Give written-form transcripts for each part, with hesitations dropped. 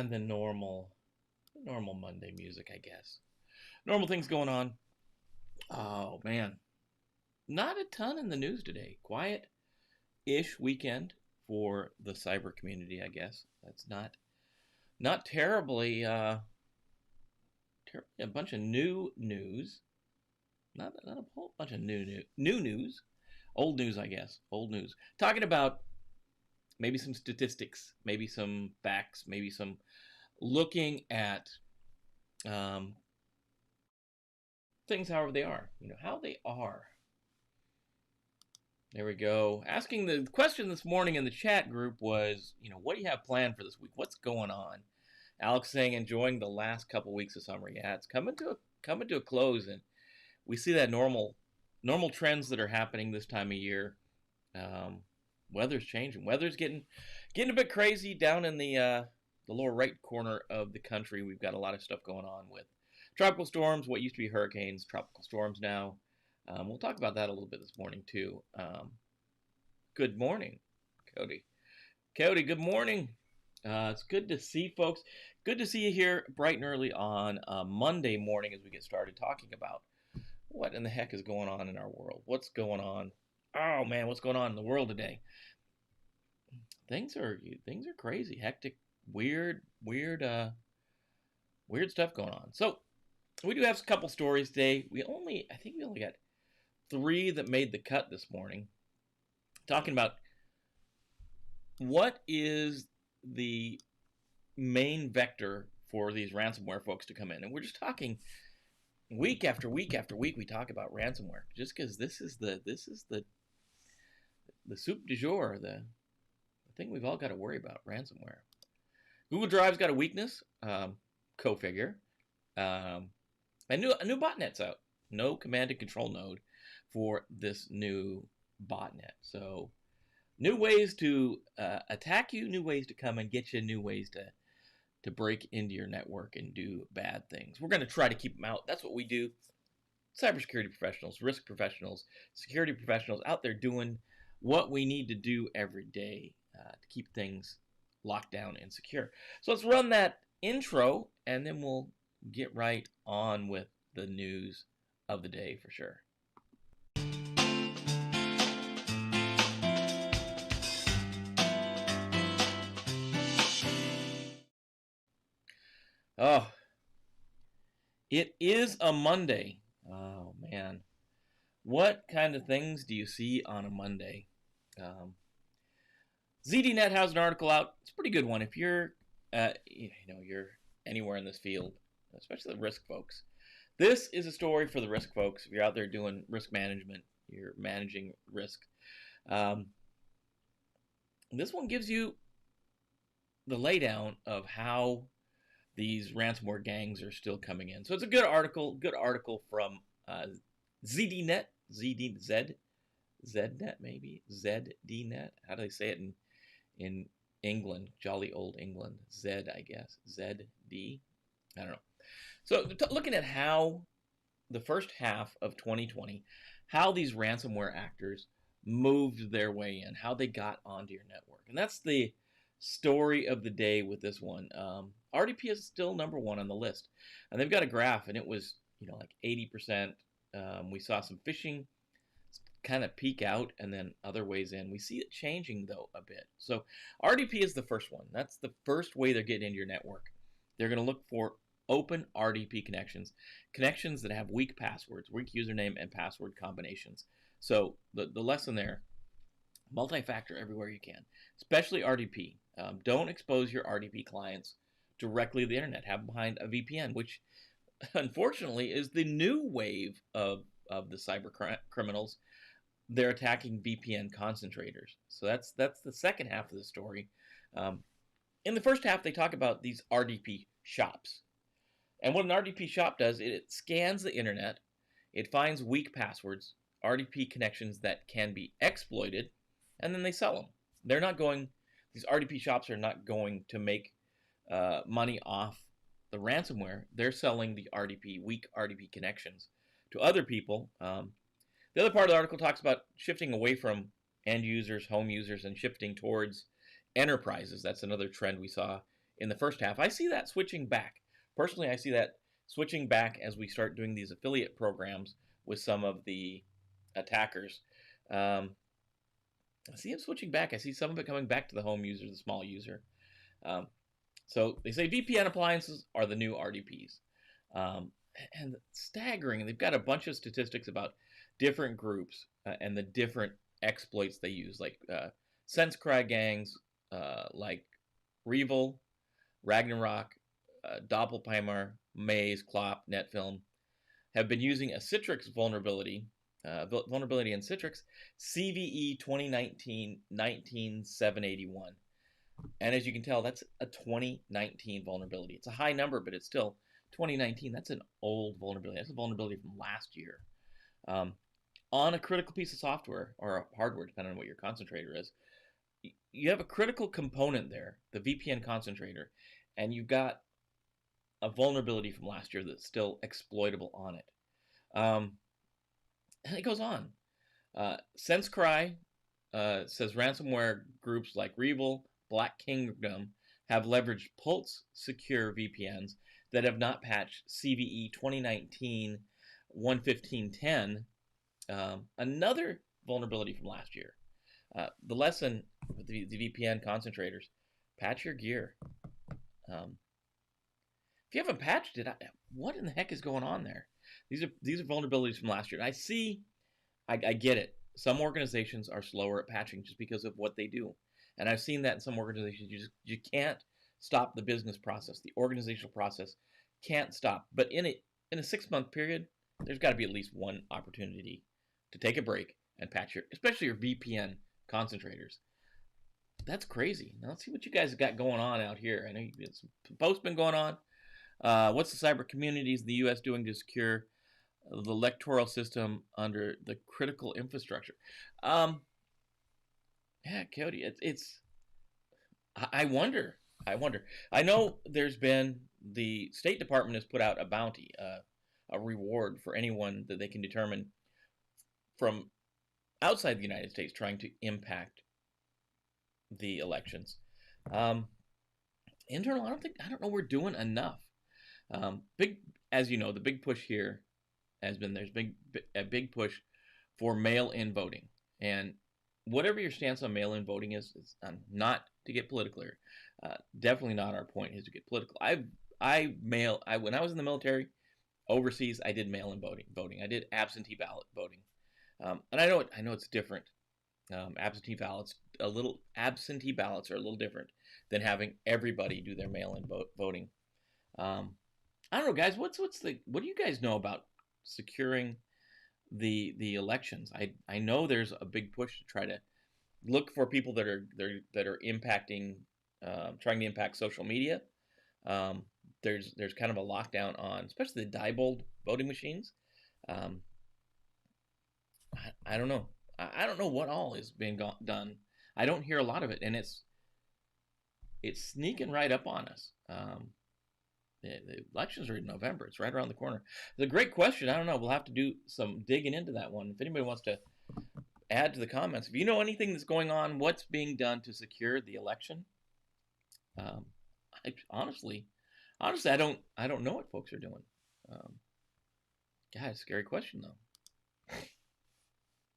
And the normal Monday music, I guess. Normal things going on. Oh, man. Not a ton in the news today. Quiet-ish weekend for the cyber community, I guess. That's not terribly, a bunch of new news. Not a whole bunch of new news. Old news, I guess. Old news. Talking about maybe some statistics, maybe some facts, maybe some looking at things however they are. How they are. There we go. Asking the question this morning in the chat group was, what do you have planned for this week? What's going on? Alex saying enjoying the last couple weeks of summer. Yeah, it's coming to a close, and we see that normal trends that are happening this time of year. Weather's changing. Weather's getting a bit crazy down in the lower right corner of the country. We've got a lot of stuff going on with tropical storms, what used to be hurricanes, tropical storms now. We'll talk about that a little bit this morning too. Good morning, Cody. Cody, good morning. It's good to see folks. Good to see you here bright and early on Monday morning as we get started talking about what in the heck is going on in our world. What's going on? Oh man, what's going on in the world today? Things are crazy, hectic, weird stuff going on. So we do have a couple stories today. I think we only got 3 that made the cut this morning. Talking about what is the main vector for these ransomware folks to come in. And we're just talking week after week after week we talk about ransomware. Just because this is the soup du jour, the thing we've all got to worry about, ransomware. Google Drive's got a weakness, co-figure. A new botnet's out. No command and control node for this new botnet. So new ways to attack you, new ways to come and get you, new ways to break into your network and do bad things. We're going to try to keep them out. That's what we do. Cybersecurity professionals, risk professionals, security professionals out there doing what we need to do every day to keep things locked down and secure. So let's run that intro and then we'll get right on with the news of the day for sure. Oh, it is a Monday. Oh, man. What kind of things do you see on a Monday? ZDNet has an article out. It's a pretty good one. If you're, you're anywhere in this field, especially the risk folks. This is a story for the risk folks. If you're out there doing risk management, you're managing risk. This one gives you the laydown of how these ransomware gangs are still coming in. So it's a good article from ZDNet, ZDNet maybe, ZDNet. How do they say it in England? Jolly old England. Z, I guess. ZD. I don't know. So looking at how the first half of 2020, how these ransomware actors moved their way in, how they got onto your network. And that's the story of the day with this one. RDP is still number 1 on the list. And they've got a graph, and it was, like 80%. We saw some phishing kind of peak out and then other ways in. We see it changing, though, a bit. So RDP is the first one. That's the first way they're getting into your network. They're going to look for open RDP connections that have weak passwords, weak username and password combinations. So the lesson there, multi-factor everywhere you can, especially RDP. Don't expose your RDP clients directly to the internet. Have them behind a VPN, which unfortunately is the new wave of the cyber criminals. They're attacking VPN concentrators. So that's the second half of the story. In the first half, they talk about these RDP shops. And what an RDP shop does, it scans the internet, it finds weak passwords, RDP connections that can be exploited, and then they sell them. These RDP shops are not going to make money off the ransomware. They're selling the weak RDP connections to other people. The other part of the article talks about shifting away from end users, home users, and shifting towards enterprises. That's another trend we saw in the first half. I see that switching back. Personally, I see that switching back as we start doing these affiliate programs with some of the attackers. I see it switching back. I see some of it coming back to the home user, the small user. So they say VPN appliances are the new RDPs. And staggering. They've got a bunch of statistics about different groups and the different exploits they use, like SenseCry gangs, like Revil, Ragnarok, Doppelpeimer, Maze, Clop, Netfilm, have been using a Citrix vulnerability in Citrix, CVE 2019-19781. And as you can tell, that's a 2019 vulnerability. It's a high number, but it's still 2019. That's an old vulnerability. That's a vulnerability from last year. On a critical piece of software or hardware, depending on what your concentrator is, you have a critical component there, the VPN concentrator, and you've got a vulnerability from last year that's still exploitable on it. And it goes on. SenseCry says ransomware groups like Revil, Black Kingdom have leveraged Pulse secure VPNs that have not patched CVE 2019-11510, another vulnerability from last year. The lesson with the VPN concentrators: patch your gear. If you haven't patched it, what in the heck is going on there? These are vulnerabilities from last year. I get it. Some organizations are slower at patching just because of what they do. And I've seen that in some organizations. You can't stop the business process. The organizational process can't stop. But in a 6-month period, there's got to be at least one opportunity to take a break and patch especially your VPN concentrators. That's crazy. Now let's see what you guys have got going on out here. I know some posts been going on. What's the cyber communities in the U.S. doing to secure the electoral system under the critical infrastructure? Yeah, Cody, I wonder. I know there's been, the State Department has put out a bounty, a reward for anyone that they can determine from outside the United States trying to impact the elections. Internal, I don't know we're doing enough. As you know, the big push here has been, a big push for mail-in voting. And whatever your stance on mail-in voting is not to get political here. Definitely not our point is to get political. When I was in the military overseas, I did mail-in voting. I did absentee ballot voting. And I know it's different. Absentee ballots are a little different than having everybody do their mail-in voting. I don't know, guys. What do you guys know about securing the elections? I know there's a big push to try to look for people that are impacting, trying to impact social media. There's kind of a lockdown on, especially the Diebold voting machines. I don't know. I don't know what all is being done. I don't hear a lot of it, and it's sneaking right up on us. The elections are in November. It's right around the corner. It's a great question. I don't know. We'll have to do some digging into that one. If anybody wants to add to the comments, if you know anything that's going on, what's being done to secure the election, honestly, I don't know what folks are doing. God, scary question though.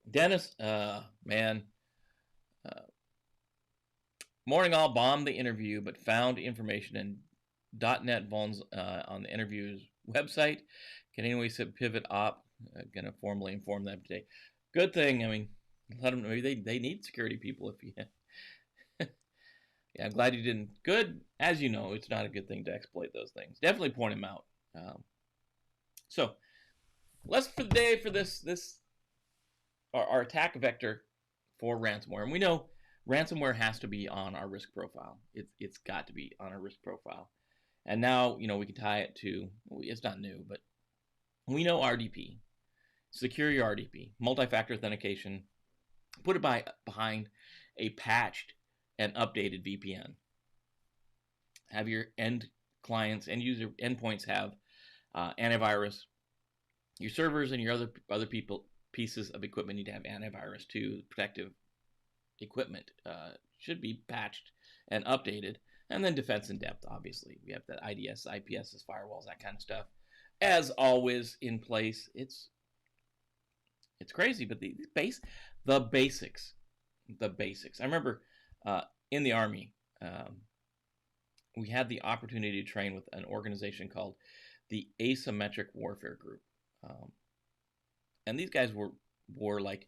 Dennis, man. Morning all, bombed the interview, but found information in .NET vulns on the interview's website. Can anyone say pivot op? Going to formally inform them today. Good thing. I mean, let them know. Maybe they need security people. If you, yeah, I'm glad you didn't. Good, as you know, it's not a good thing to exploit those things. Definitely point them out. So, let's for the day for this our attack vector for ransomware, and we know ransomware has to be on our risk profile. It's got to be on our risk profile. And now, we can tie it to, it's not new, but we know RDP. Secure your RDP, multi-factor authentication. Put it behind a patched and updated VPN. Have your end clients, end user endpoints have antivirus. Your servers and your other pieces of equipment need to have antivirus too. Protective equipment should be patched and updated. And then defense in depth, obviously. We have the IDS, IPS, firewalls, that kind of stuff. As always in place. It's crazy, but the basics. I remember in the Army, we had the opportunity to train with an organization called the Asymmetric Warfare Group. And these guys were like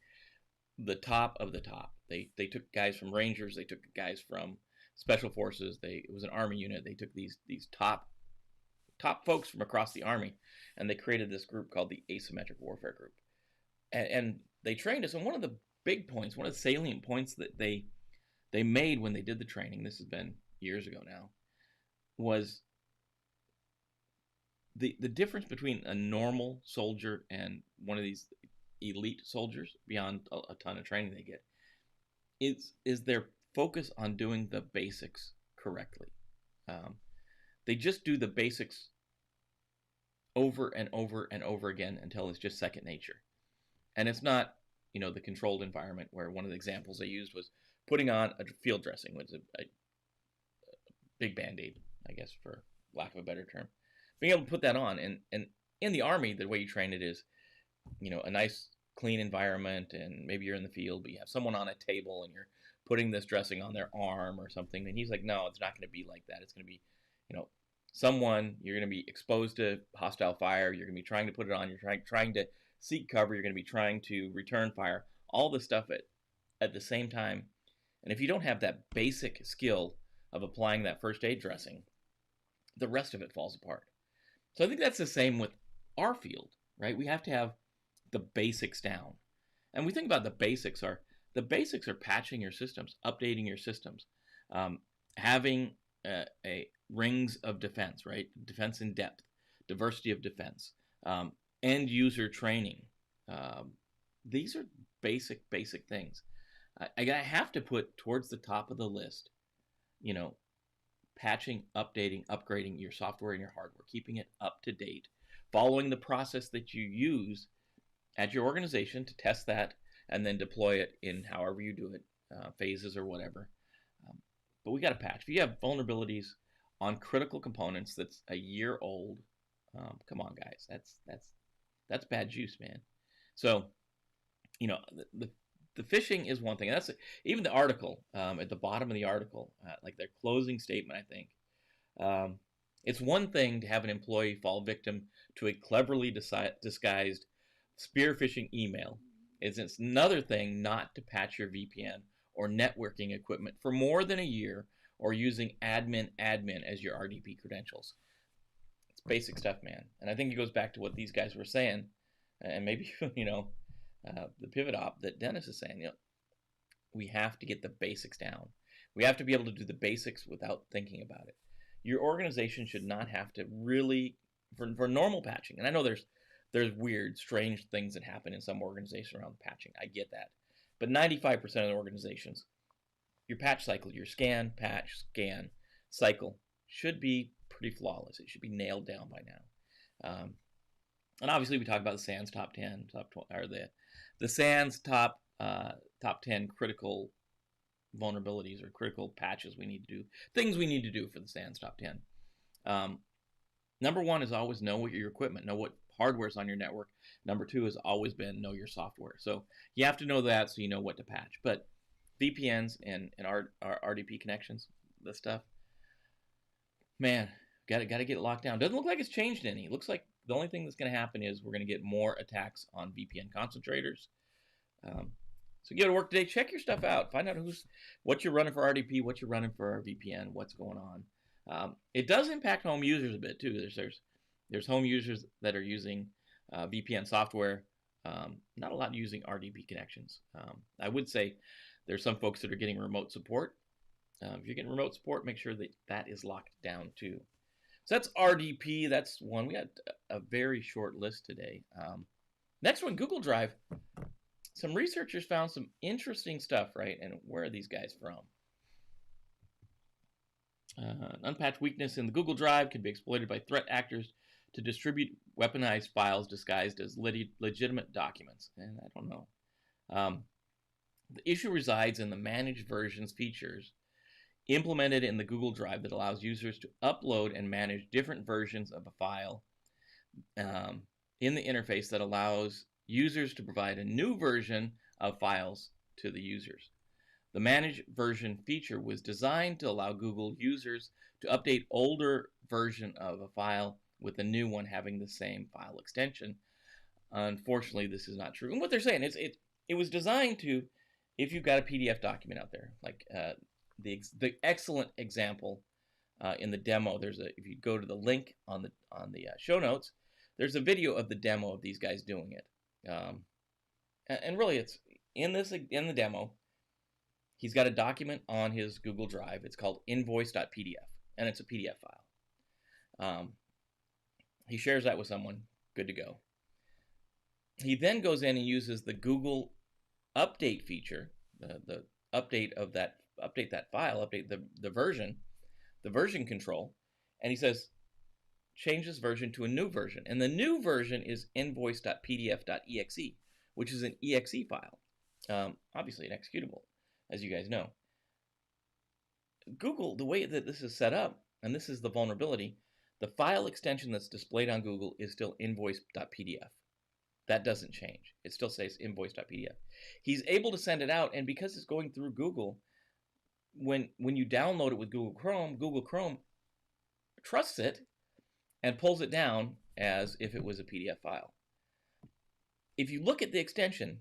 the top of the top. They took guys from Rangers, they took guys from Special Forces. It was an Army unit. They took these top folks from across the Army, and they created this group called the Asymmetric Warfare Group. And they trained us. And one of the big points, one of the salient points that they made when they did the training, this has been years ago now, was the difference between a normal soldier and one of these elite soldiers, beyond a ton of training they get, is their focus on doing the basics correctly. They just do the basics over and over and over again until it's just second nature. And it's not, the controlled environment, where one of the examples they used was putting on a field dressing, which is a big Band-Aid, I guess, for lack of a better term. Being able to put that on, and in the Army, the way you train it is, a nice clean environment, and maybe you're in the field, but you have someone on a table and you're putting this dressing on their arm or something. And he's like, no, it's not going to be like that. It's going to be, someone, you're going to be exposed to hostile fire. You're going to be trying to put it on. You're trying to seek cover. You're going to be trying to return fire. All this stuff at the same time. And if you don't have that basic skill of applying that first aid dressing, the rest of it falls apart. So I think that's the same with our field, right? We have to have the basics down. And we think about the basics are patching your systems, updating your systems, having a rings of defense, right? Defense in depth, diversity of defense, end user training. These are basic things. I have to put towards the top of the list, patching, updating, upgrading your software and your hardware, keeping it up to date, following the process that you use at your organization to test that and then deploy it in however you do it, phases or whatever. But we got to patch. If you have vulnerabilities on critical components that's a year old, come on, guys, that's bad juice, man. So, the phishing is one thing. That's even the article at the bottom of the article, like their closing statement, I think. It's one thing to have an employee fall victim to a cleverly disguised spear phishing email. It's another thing not to patch your VPN or networking equipment for more than a year, or using admin as your RDP credentials. It's basic stuff, man. And I think it goes back to what these guys were saying, and maybe the pivot op that Dennis is saying. We have to get the basics down. We have to be able to do the basics without thinking about it. Your organization should not have to really, for normal patching. And I know there's weird, strange things that happen in some organizations around patching. I get that. But 95% of the organizations, your patch cycle, your scan, patch, scan cycle should be pretty flawless. It should be nailed down by now. And obviously, we talk about the SANS top 10, or the SANS top 10 critical vulnerabilities or critical patches we need to do, things we need to do for the SANS top 10. Number one is always know your equipment, know what hardware's on your network. Number two has always been know your software. So you have to know that so you know what to patch. But VPNs and our RDP connections, this stuff, man, got to get it locked down. Doesn't look like it's changed any. It looks like the only thing that's going to happen is we're going to get more attacks on VPN concentrators. So you got to work today. Check your stuff out. Find out what you're running for RDP, what you're running for VPN, what's going on. It does impact home users a bit too. There's home users that are using VPN software, not a lot using RDP connections. I would say there's some folks that are getting remote support. If you're getting remote support, make sure that is locked down too. So that's RDP. That's one. We got a very short list today. Next one, Google Drive. Some researchers found some interesting stuff, right? And where are these guys from? An unpatched weakness in the Google Drive can be exploited by threat actors to distribute weaponized files disguised as legitimate documents. And I don't know. The issue resides in the managed versions features implemented in the Google Drive that allows users to upload and manage different versions of a file in the interface that allows users to provide a new version of files to the users. The manage version feature was designed to allow Google users to update older version of a file with the new one having the same file extension. Unfortunately, this is not true. And what they're saying is it was designed to, if you've got a PDF document out there, like the excellent example in the demo. If you go to the link on the show notes, there's a video of the demo of these guys doing it. And really, it's in the demo. He's got a document on his Google Drive. It's called invoice.pdf, and it's a PDF file. He shares that with someone. Good to go. He then goes in and uses the Google update feature, the update of that, update that file, update the version control, and he says, change this version to a new version. And the new version is invoice.pdf.exe, which is an exe file, obviously an executable, as you guys know. Google, the way that this is set up, and this is the vulnerability, the file extension that's displayed on Google is still invoice.pdf. That doesn't change. It still says invoice.pdf. He's able to send it out, and because it's going through Google, when you download it with Google Chrome trusts it and pulls it down as if it was a PDF file. If you look at the extension,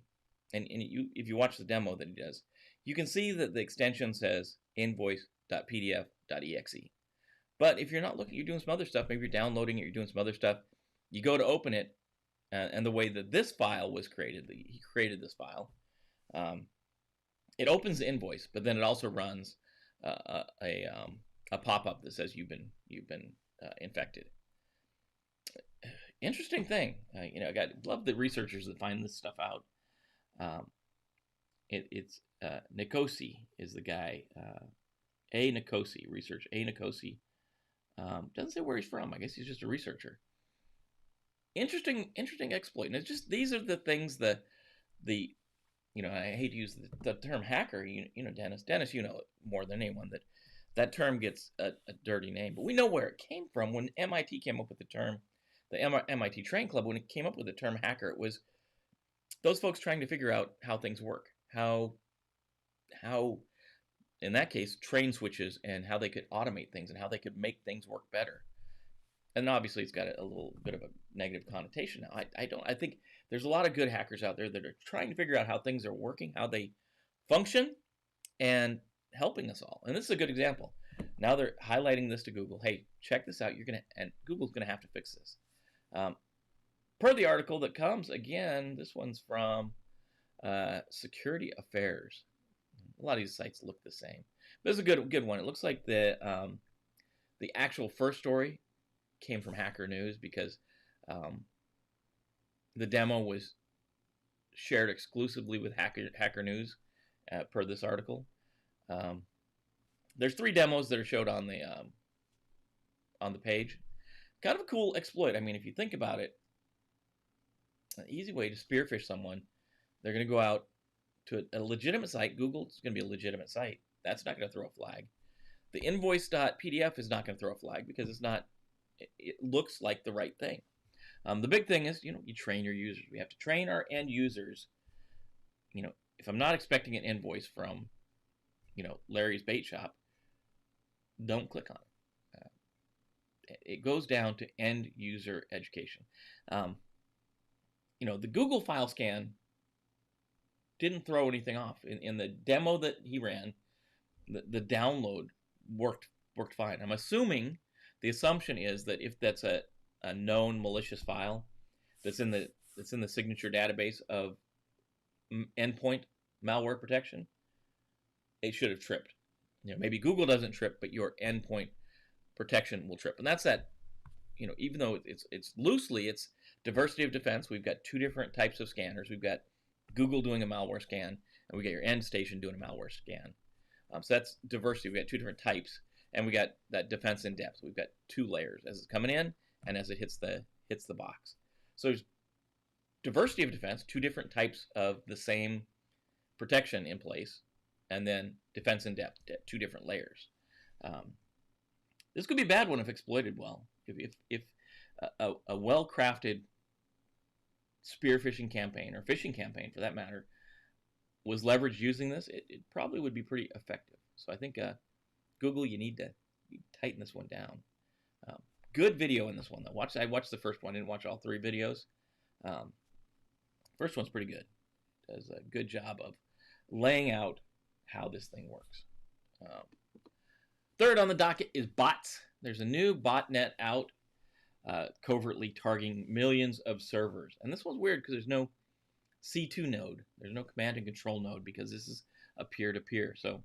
and if you watch the demo that he does, you can see that the extension says invoice.pdf.exe. But if you're not looking, you're doing some other stuff, maybe you're downloading it, you're doing some other stuff, you go to open it, and the way that this file was created, he created this file, it opens the invoice, but then it also runs a pop-up that says you've been infected. Interesting thing. I love the researchers that find this stuff out. It's Nikosi is the guy. A. Nikosi, research A. Nikosi. Doesn't say where he's from. I guess he's just a researcher. Interesting exploit. And it's just, these are the things that I hate to use the term hacker. Dennis, you know more than anyone that term gets a dirty name. But we know where it came from. When MIT came up with the term, the MIT Train Club, when it came up with the term hacker, it was those folks trying to figure out how things work, how in that case train switches, and how they could automate things and how they could make things work better. And obviously it's got a little bit of a negative connotation now. I think there's a lot of good hackers out there that are trying to figure out how things are working, how they function, and helping us all. And this is a good example. Now they're highlighting this to Google. Hey, check this out. And Google's gonna have to fix this. Per the article that comes, again, this one's from Security Affairs. A lot of these sites look the same. But it's a good one. It looks like the actual first story came from Hacker News because the demo was shared exclusively with Hacker News per this article. There's 3 demos that are showed on the page. Kind of a cool exploit. I mean, if you think about it, an easy way to spearfish someone. They're going to go out to a legitimate site. Google's going to be a legitimate site. That's not going to throw a flag. The invoice.pdf is not going to throw a flag because it's not. It looks like the right thing. The big thing is, you train your users. We have to train our end users. If I'm not expecting an invoice from, Larry's Bait Shop, don't click on it. It goes down to end user education. The Google file scan didn't throw anything off. In the demo that he ran, the download worked fine. I'm assuming the assumption is that if that's a known malicious file that's in the signature database of endpoint malware protection, it should have tripped. Maybe Google doesn't trip, but your endpoint protection will trip. And that's that, even though it's loosely, it's diversity of defense. We've got 2 different types of scanners. We've got Google doing a malware scan, and we got your end station doing a malware scan. So that's diversity. We got 2 different types, and we got that defense in depth. We've got 2 layers as it's coming in and as it hits the box. So there's diversity of defense, 2 different types of the same protection in place, and then defense in depth, 2 different layers. This could be a bad one if exploited well. If a well-crafted spear phishing campaign, or phishing campaign for that matter, was leveraged using this, it probably would be pretty effective. So I think Google, you need to tighten this one down. Good video in this one though. I watched the first one. I didn't watch all 3 videos. First one's pretty good. Does a good job of laying out how this thing works. Third on the docket is bots. There's a new botnet out, covertly targeting millions of servers. And this one's weird because there's no C2 node. There's no command and control node because this is a peer-to-peer. So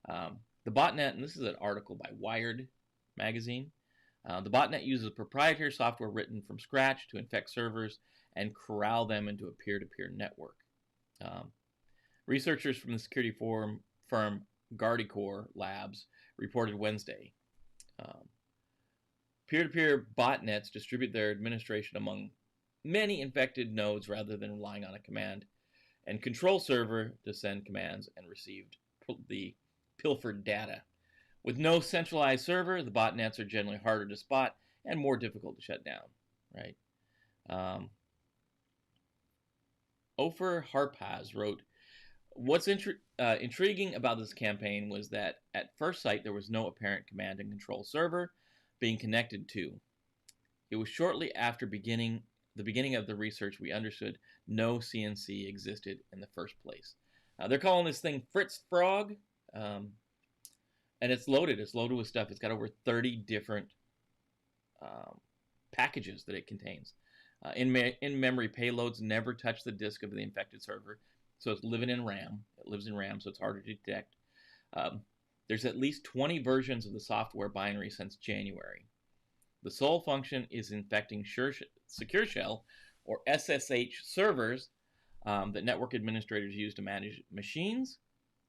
the botnet, and this is an article by Wired magazine, the botnet uses proprietary software written from scratch to infect servers and corral them into a peer-to-peer network. Researchers from the security firm Guardicore Labs reported Wednesday. Peer-to-peer botnets distribute their administration among many infected nodes rather than relying on a command and control server to send commands and receive the pilfered data. With no centralized server, the botnets are generally harder to spot and more difficult to shut down, right? Ofer Harpaz wrote, "What's intriguing about this campaign was that at first sight there was no apparent command and control server being connected to. It was shortly after the beginning of the research we understood no CNC existed in the first place." They're calling this thing Fritz Frog, and it's loaded. It's loaded with stuff. It's got over 30 different packages that it contains. In-memory payloads never touch the disk of the infected server, so it's living in RAM. It lives in RAM, so it's harder to detect. There's at least 20 versions of the software binary since January. The sole function is infecting Secure Shell, or SSH servers that network administrators use to manage machines.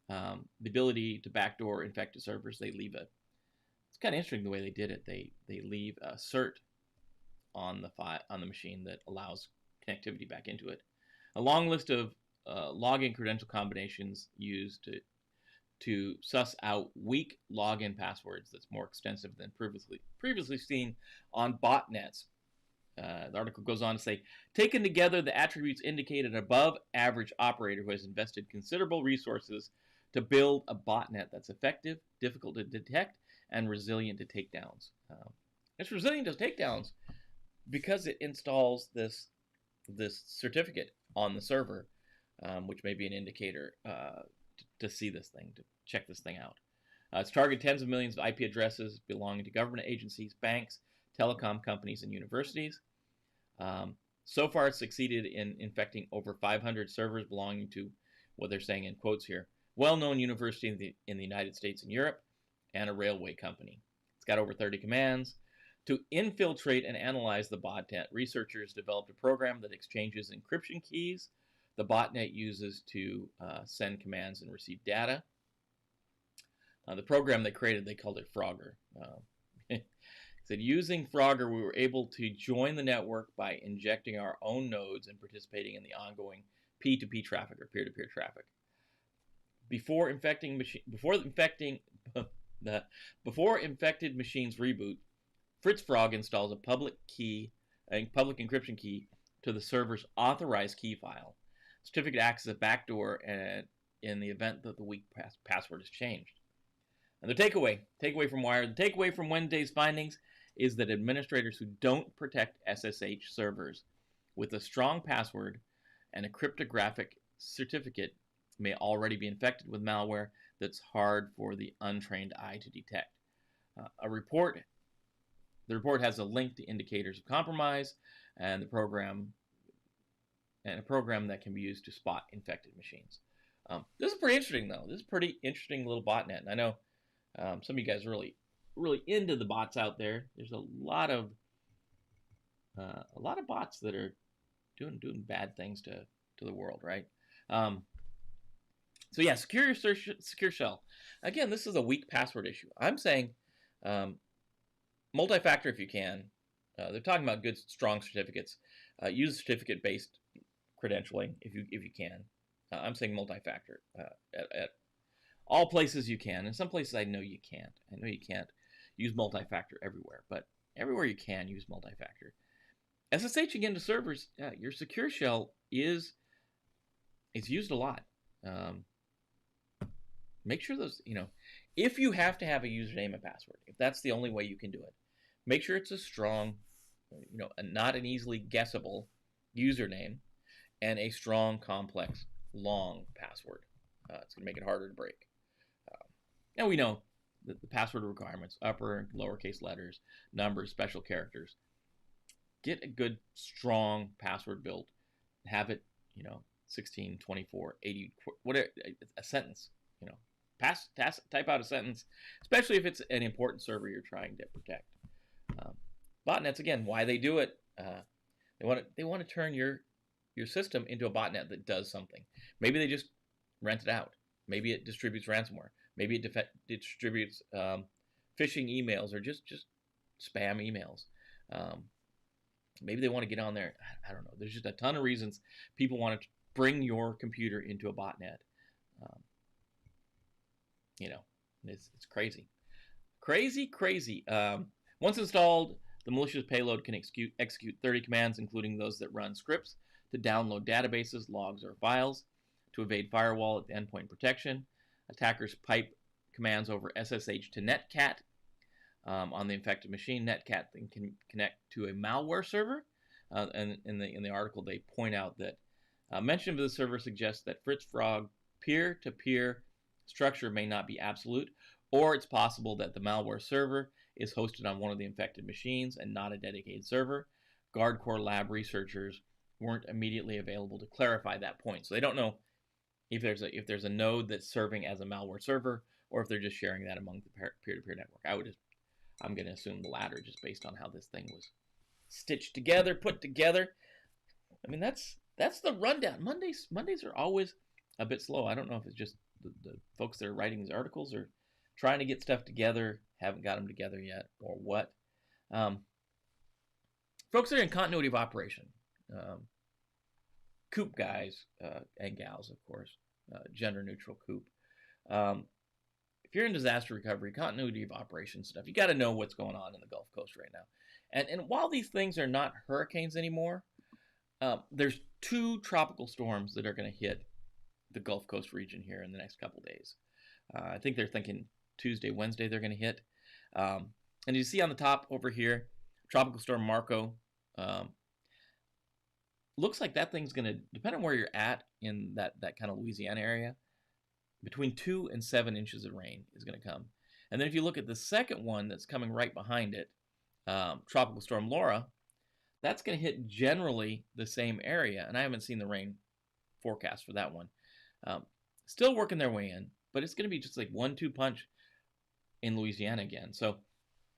The ability to backdoor infected servers, it's kind of interesting the way they did it. They leave a cert on the machine that allows connectivity back into it. A long list of login credential combinations used to suss out weak login passwords that's more extensive than previously seen on botnets. The article goes on to say, taken together, the attributes indicate an above average operator who has invested considerable resources to build a botnet that's effective, difficult to detect, and resilient to takedowns. It's resilient to takedowns because it installs this certificate on the server, which may be an indicator to see this thing, to check this thing out. It's targeted tens of millions of IP addresses belonging to government agencies, banks, telecom companies, and universities. So far, it's succeeded in infecting over 500 servers belonging to, what they're saying in quotes here, well-known university in the United States and Europe, and a railway company. It's got over 30 commands. To infiltrate and analyze the botnet, researchers developed a program that exchanges encryption keys the botnet uses to send commands and receive data. The program they created, they called it Frogger. It said, using Frogger, we were able to join the network by injecting our own nodes and participating in the ongoing P2P traffic, or peer-to-peer traffic. Before infected machines reboot, Fritz Frog installs a public encryption key to the server's authorized key file. The certificate acts as a backdoor in the event that the weak password is changed. And the takeaway from Wired, the takeaway from Wednesday's findings is that administrators who don't protect SSH servers with a strong password and a cryptographic certificate may already be infected with malware that's hard for the untrained eye to detect. The report has a link to indicators of compromise and a program that can be used to spot infected machines. This is pretty interesting, though. This is a pretty interesting little botnet, and I know some of you guys are really into the bots out there. There's a lot of bots that are doing bad things to the world, right? So yeah, secure shell. Again, this is a weak password issue. I'm saying multi-factor if you can. They're talking about good, strong certificates. Use certificate-based credentialing if you can. I'm saying multi-factor all places you can. In some places I know you can't. I know you can't use multi-factor everywhere, but everywhere you can use multi-factor. SSH again to servers, your secure shell is used a lot. Make sure those, if you have to have a username and password, if that's the only way you can do it, make sure it's a strong, not an easily guessable username and a strong, complex, long password. It's going to make it harder to break. Now we know that the password requirements, upper and lowercase letters, numbers, special characters. Get a good, strong password built. Have it, 16, 24, 80, whatever, a sentence, type out a sentence, especially if it's an important server you're trying to protect. Botnets, again, why they do it, they want to turn your system into a botnet that does something. Maybe they just rent it out. Maybe it distributes ransomware. Maybe it distributes phishing emails or just spam emails. Maybe they want to get on there. I don't know. There's just a ton of reasons people want to bring your computer into a botnet. It's crazy. Crazy. Once installed, the malicious payload can execute 30 commands, including those that run scripts to download databases, logs, or files, to evade firewall at the endpoint protection. Attackers pipe commands over SSH to netcat. On the infected machine, netcat then can connect to a malware server. And in the article, they point out that mention of the server suggests that Fritz Frog peer-to-peer structure may not be absolute, or it's possible that the malware server is hosted on one of the infected machines and not a dedicated server. GuardCore lab researchers weren't immediately available to clarify that point, so they don't know if there's a node that's serving as a malware server, or if they're just sharing that among the peer-to-peer network. I'm going to assume the latter, just based on how this thing was stitched together, put together. I mean, that's the rundown. Mondays are always a bit slow. I don't know if it's just the folks that are writing these articles are trying to get stuff together, haven't got them together yet, or what. Folks that are in continuity of operation, COOP guys and gals, of course, gender neutral COOP. If you're in disaster recovery, continuity of operation stuff, you got to know what's going on in the Gulf Coast right now. And while these things are not hurricanes anymore, there's 2 tropical storms that are going to hit the Gulf Coast region here in the next couple days. I think they're thinking Tuesday, Wednesday they're going to hit. And you see on the top over here, Tropical Storm Marco. Looks like that thing's going to, depend on where you're at in that kind of Louisiana area, between 2 and 7 inches of rain is going to come. And then if you look at the second one that's coming right behind it, Tropical Storm Laura, that's going to hit generally the same area. And I haven't seen the rain forecast for that one. Still working their way in, but it's going to be just like 1-2 punch in Louisiana again. So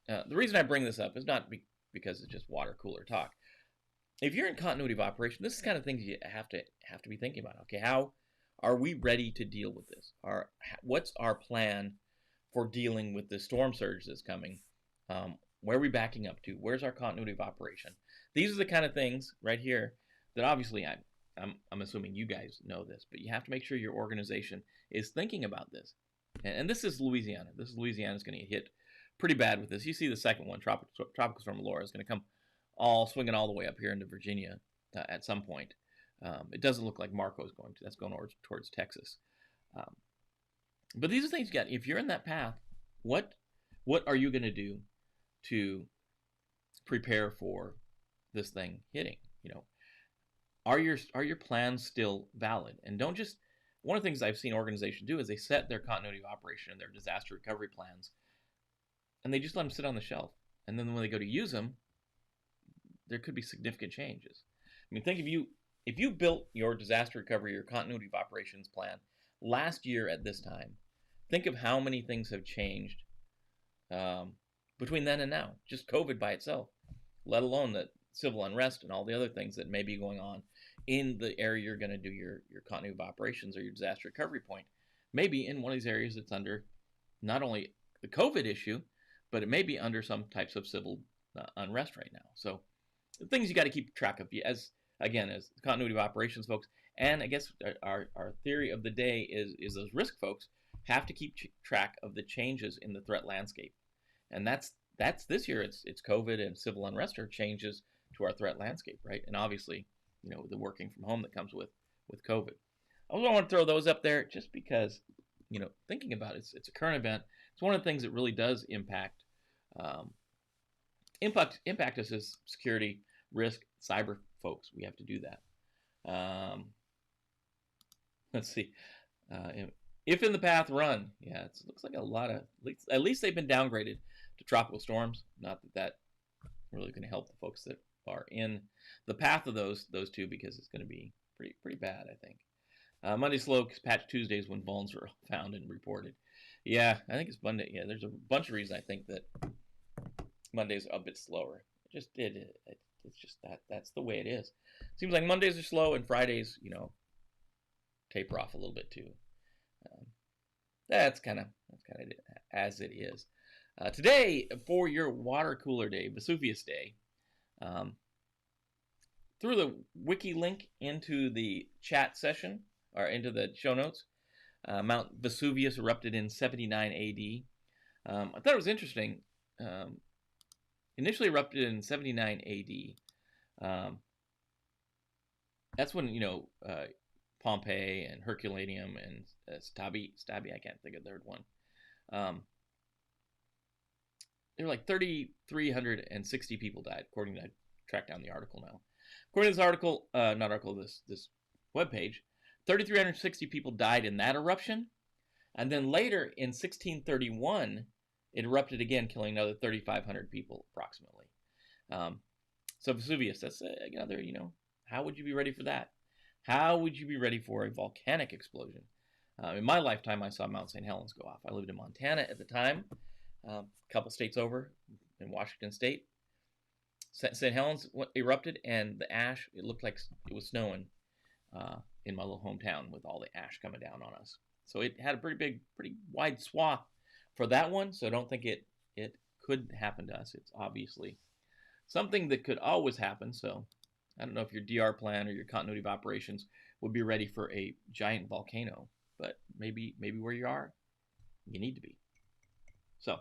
the reason I bring this up is not because it's just water cooler talk. If you're in continuity of operation, this is the kind of things you have to be thinking about. Okay, how are we ready to deal with this? What's our plan for dealing with the storm surge that's coming? Where are we backing up to? Where's our continuity of operation? These are the kind of things right here that obviously I'm assuming you guys know this, but you have to make sure your organization is thinking about this. And this is Louisiana. Louisiana is going to get hit pretty bad with this. You see the second one, Tropical Storm Laura, is going to come swinging all the way up here into Virginia at some point. It doesn't look like Marco is going to. That's going towards Texas. But these are things you got. If you're in that path, what are you going to do to prepare for this thing hitting? Are your plans still valid? And don't just, one of the things I've seen organizations do is they set their continuity of operation and their disaster recovery plans, and they just let them sit on the shelf. And then when they go to use them, there could be significant changes. I mean, think if you built your disaster recovery, your continuity of operations plan last year at this time, think of how many things have changed between then and now. Just COVID by itself, let alone the civil unrest and all the other things that may be going on in the area you're going to do your continuity of operations or your disaster recovery point. Maybe in one of these areas it's under not only the COVID issue, but it may be under some types of civil unrest right now. So the things you got to keep track of, as continuity of operations folks, and I guess our theory of the day is those risk folks. have to keep track of the changes in the threat landscape. And that's this year. It's COVID and civil unrest are changes to our threat landscape, right? And obviously, the working from home that comes with COVID. I also want to throw those up there just because, thinking about it, it's a current event. It's one of the things that really does impact us as security, risk, cyber folks. We have to do that. Let's see. If in the path, run. Yeah, it looks like a lot of, at least they've been downgraded to tropical storms. Not that really going to help the folks that are in the path of those two, because it's going to be pretty bad, I think. Monday slow, patch Tuesdays when vulns were found and reported. Yeah, I think it's Monday. Yeah, there's a bunch of reasons I think that Mondays are a bit slower. It's just that's the way it is. Seems like Mondays are slow and Fridays, taper off a little bit too. That's kind of as it is. Today, for your water cooler day, Vesuvius Day, through the wiki link into the chat session, or into the show notes, Mount Vesuvius erupted in 79 AD. I thought it was interesting. Initially erupted in 79 AD. That's when, Pompeii and Herculaneum and Stabi, I can't think of the third one. There were like 3,360 people died, according to, I tracked down the article now. According to this article, this webpage, 3,360 people died in that eruption. And then later in 1631, it erupted again, killing another 3,500 people approximately. So Vesuvius, that's another, how would you be ready for that? How would you be ready for a volcanic explosion? In my lifetime, I saw Mount St. Helens go off. I lived in Montana at the time, a couple states over in Washington State. St. Helens erupted, and the ash, it looked like it was snowing in my little hometown with all the ash coming down on us. So it had a pretty wide swath for that one, so I don't think it could happen to us. It's obviously something that could always happen, so I don't know if your DR plan or your continuity of operations would be ready for a giant volcano, but maybe where you are, you need to be. So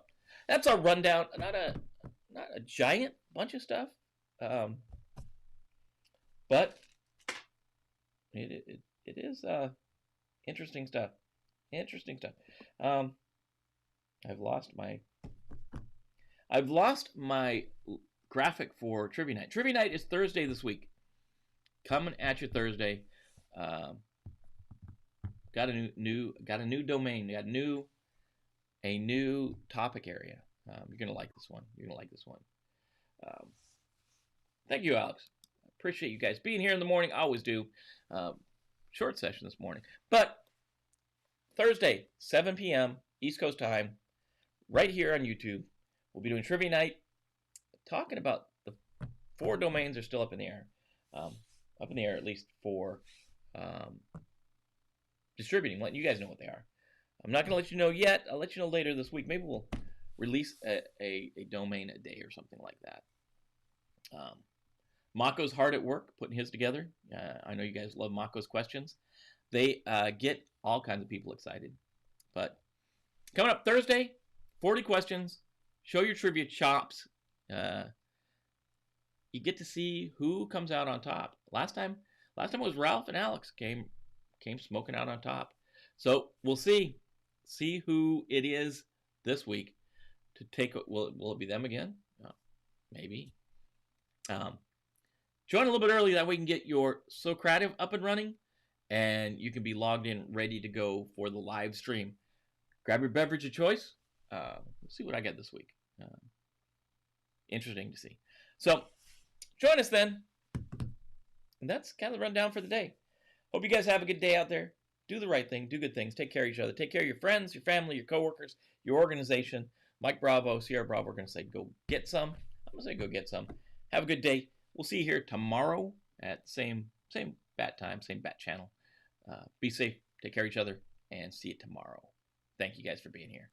that's our rundown. Not a giant bunch of stuff, but it is interesting stuff. I've lost my graphic for Trivia Night. Trivia Night is Thursday this week. Coming at you Thursday. Got a new domain. Got a new topic area. You're gonna like this one. Thank you, Alex. Appreciate you guys being here in the morning. I always do. Short session this morning, but Thursday, 7 p.m. East Coast time, right here on YouTube. We'll be doing Trivia Night, talking about the 4 domains are still up in the air. Up in the air, at least for distributing, letting you guys know what they are. I'm not going to let you know yet. I'll let you know later this week. Maybe we'll release a domain a day or something like that. Mako's hard at work putting his together. I know you guys love Mako's questions. They get all kinds of people excited. But coming up Thursday, 40 questions. Show your trivia chops. You get to see who comes out on top. Last time it was Ralph and Alex came smoking out on top. So we'll see who it is this week to take. Will it be them again? Maybe. Join a little bit early, that way you can get your Socrative up and running, and you can be logged in, ready to go for the live stream. Grab your beverage of choice. Let's see what I get this week. Interesting to see. So join us then. And that's kind of the rundown for the day. Hope you guys have a good day out there. Do the right thing. Do good things. Take care of each other. Take care of your friends, your family, your coworkers, your organization. Mike Bravo, Sierra Bravo, we're going to say go get some. I'm going to say go get some. Have a good day. We'll see you here tomorrow at same bat time, same bat channel. Be safe. Take care of each other. And see you tomorrow. Thank you guys for being here.